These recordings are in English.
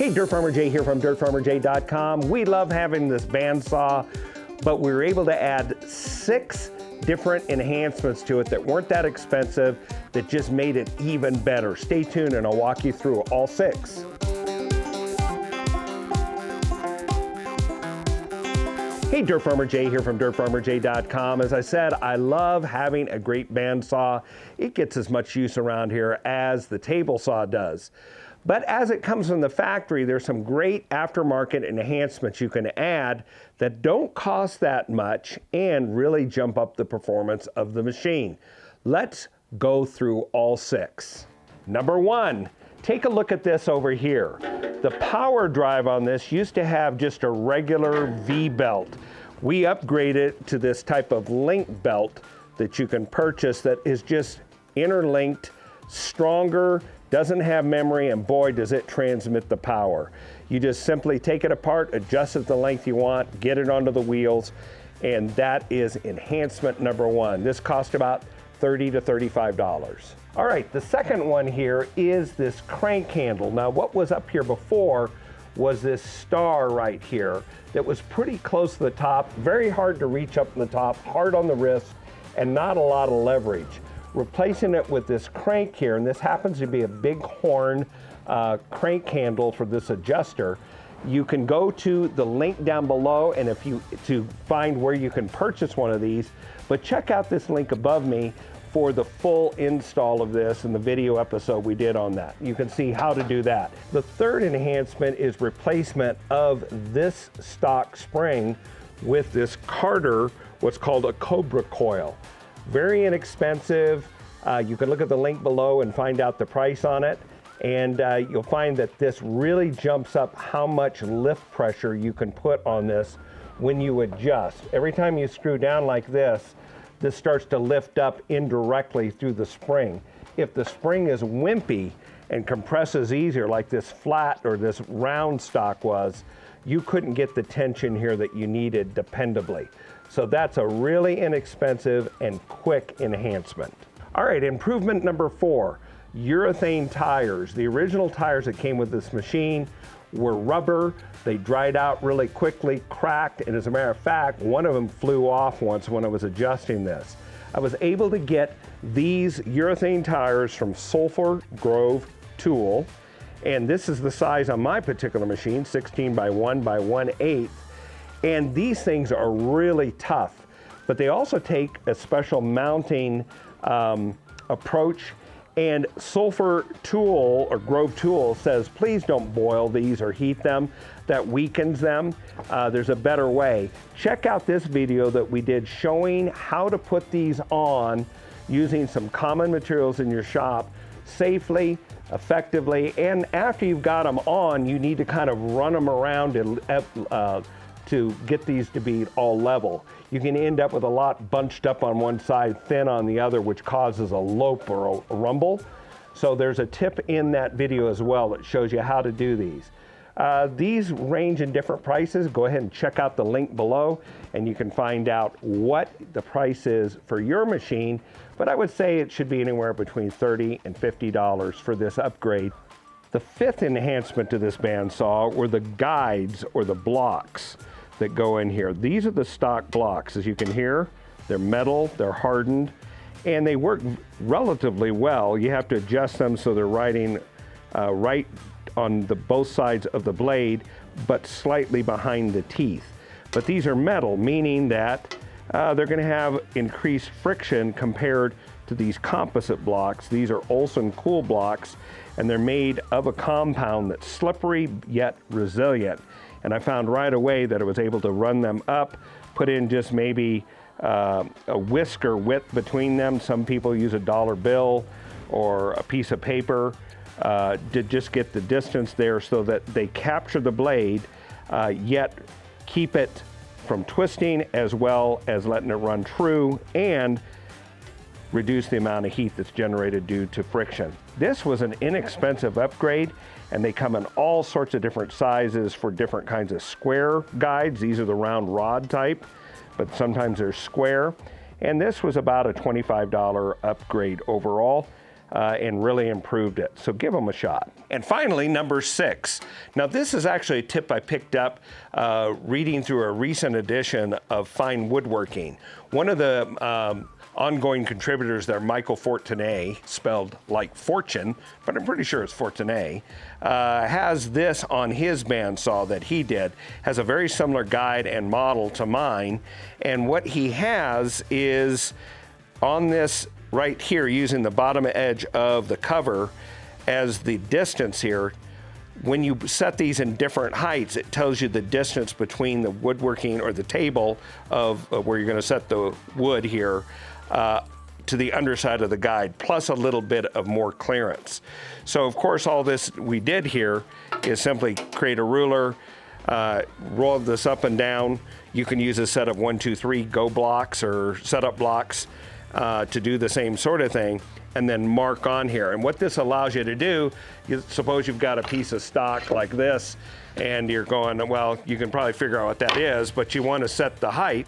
Hey, Dirt Farmer Jay here from dirtfarmerjay.com. We love having this bandsaw, but we were able to add 6 different enhancements to it that weren't that expensive, that just made it even better. Stay tuned and I'll walk you through all 6. Hey, Dirt Farmer Jay here from dirtfarmerjay.com. As I said, I love having a great bandsaw. It gets as much use around here as the table saw does. But as it comes from the factory, there's some great aftermarket enhancements you can add that don't cost that much and really jump up the performance of the machine. Let's go through all 6. Number 1, take a look at this over here. The power drive on this used to have just a regular V-belt. We upgraded to this type of link belt that you can purchase that is just interlinked, stronger, doesn't have memory, and boy, does it transmit the power. You just simply take it apart, adjust it the length you want, get it onto the wheels, and that is enhancement number 1. This cost about $30 to $35. All right, the second one here is this crank handle. Now, what was up here before was this star right here that was pretty close to the top, very hard to reach up in the top, hard on the wrist, and not a lot of leverage. Replacing it with this crank here, and this happens to be a bighorn crank handle for this adjuster. You can go to the link down below and to find where you can purchase one of these, but check out this link above me for the full install of this and the video episode we did on that. You can see how to do that. The third enhancement is replacement of this stock spring with this Carter, what's called a Cobra coil. Very inexpensive. You can look at the link below and find out the price on it. And you'll find that this really jumps up how much lift pressure you can put on this when you adjust. Every time you screw down like this starts to lift up indirectly through the spring. If the spring is wimpy and compresses easier like this flat or this round stock was, you couldn't get the tension here that you needed dependably. So that's a really inexpensive and quick enhancement. All right, improvement number 4, urethane tires. The original tires that came with this machine were rubber. They dried out really quickly, cracked, and as a matter of fact, one of them flew off once when I was adjusting this. I was able to get these urethane tires from Sulphur Grove Tool, and this is the size on my particular machine, 16 by 1 by 1/8. And these things are really tough, but they also take a special mounting approach. And Sulphur Tool or Grove Tool says, please don't boil these or heat them. That weakens them. There's a better way. Check out this video that we did showing how to put these on using some common materials in your shop safely, effectively, and after you've got them on, you need to kind of run them around to get these to be all level. You can end up with a lot bunched up on one side, thin on the other, which causes a lope or a rumble. So there's a tip in that video as well that shows you how to do these. These range in different prices. Go ahead and check out the link below and you can find out what the price is for your machine. But I would say it should be anywhere between $30 and $50 for this upgrade. The 5th enhancement to this bandsaw were the guides or the blocks that go in here. These are the stock blocks. As you can hear, they're metal, they're hardened, and they work relatively well. You have to adjust them so they're riding right on both sides of the blade, but slightly behind the teeth. But these are metal, meaning that they're gonna have increased friction compared to these composite blocks. These are Olson Cool blocks, and they're made of a compound that's slippery yet resilient. And I found right away that I was able to run them up, put in just maybe a whisker width between them. Some people use a dollar bill or a piece of paper to just get the distance there so that they capture the blade, yet keep it from twisting as well as letting it run true and reduce the amount of heat that's generated due to friction. This was an inexpensive upgrade, and they come in all sorts of different sizes for different kinds of square guides. These are the round rod type, but sometimes they're square. And this was about a $25 upgrade overall. and really improved it. So give them a shot. And finally, number 6. Now this is actually a tip I picked up reading through a recent edition of Fine Woodworking. One of the ongoing contributors there, Michael Fortuné, spelled like fortune, but I'm pretty sure it's Fortuné, has this on his bandsaw that he did. Has a very similar guide and model to mine. And what he has is on this right here, using the bottom edge of the cover as the distance here. When you set these in different heights, it tells you the distance between the woodworking or the table of where you're going to set the wood here to the underside of the guide, plus a little bit of more clearance. So of course all this we did here is simply create a ruler, roll this up and down. You can use a set of 1, 2, 3 go blocks or setup blocks to do the same sort of thing, and then mark on here. And what this allows you to do, suppose you've got a piece of stock like this and you're going, well, you can probably figure out what that is, but you want to set the height,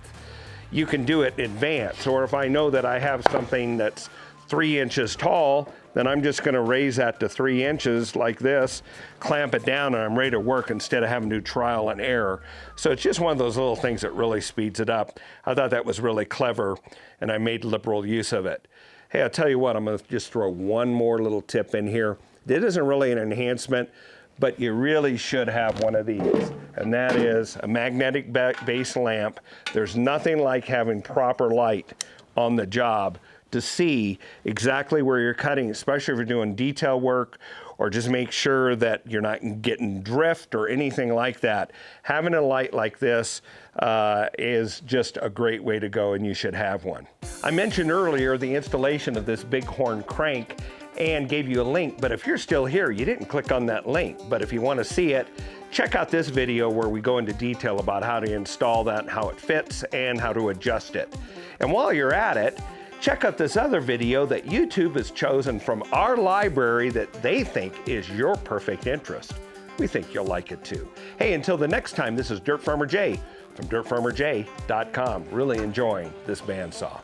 you can do it in advance. Or if I know that I have something that's 3 inches tall, then I'm just going to raise that to 3 inches like this, clamp it down, and I'm ready to work instead of having to do trial and error. So it's just one of those little things that really speeds it up. I thought that was really clever, and I made liberal use of it. Hey, I'll tell you what, I'm going to just throw one more little tip in here. It isn't really an enhancement, but you really should have one of these, and that is a magnetic base lamp. There's nothing like having proper light on the job to see exactly where you're cutting, especially if you're doing detail work, or just make sure that you're not getting drift or anything like that. Having a light like this is just a great way to go, and you should have one. I mentioned earlier the installation of this bighorn crank and gave you a link, but if you're still here, you didn't click on that link. But if you want to see it, check out this video where we go into detail about how to install that, how it fits, and how to adjust it. And while you're at it, check out this other video that YouTube has chosen from our library that they think is your perfect interest. We think you'll like it too. Hey, until the next time, this is Dirt Farmer Jay from dirtfarmerjay.com. Really enjoying this bandsaw.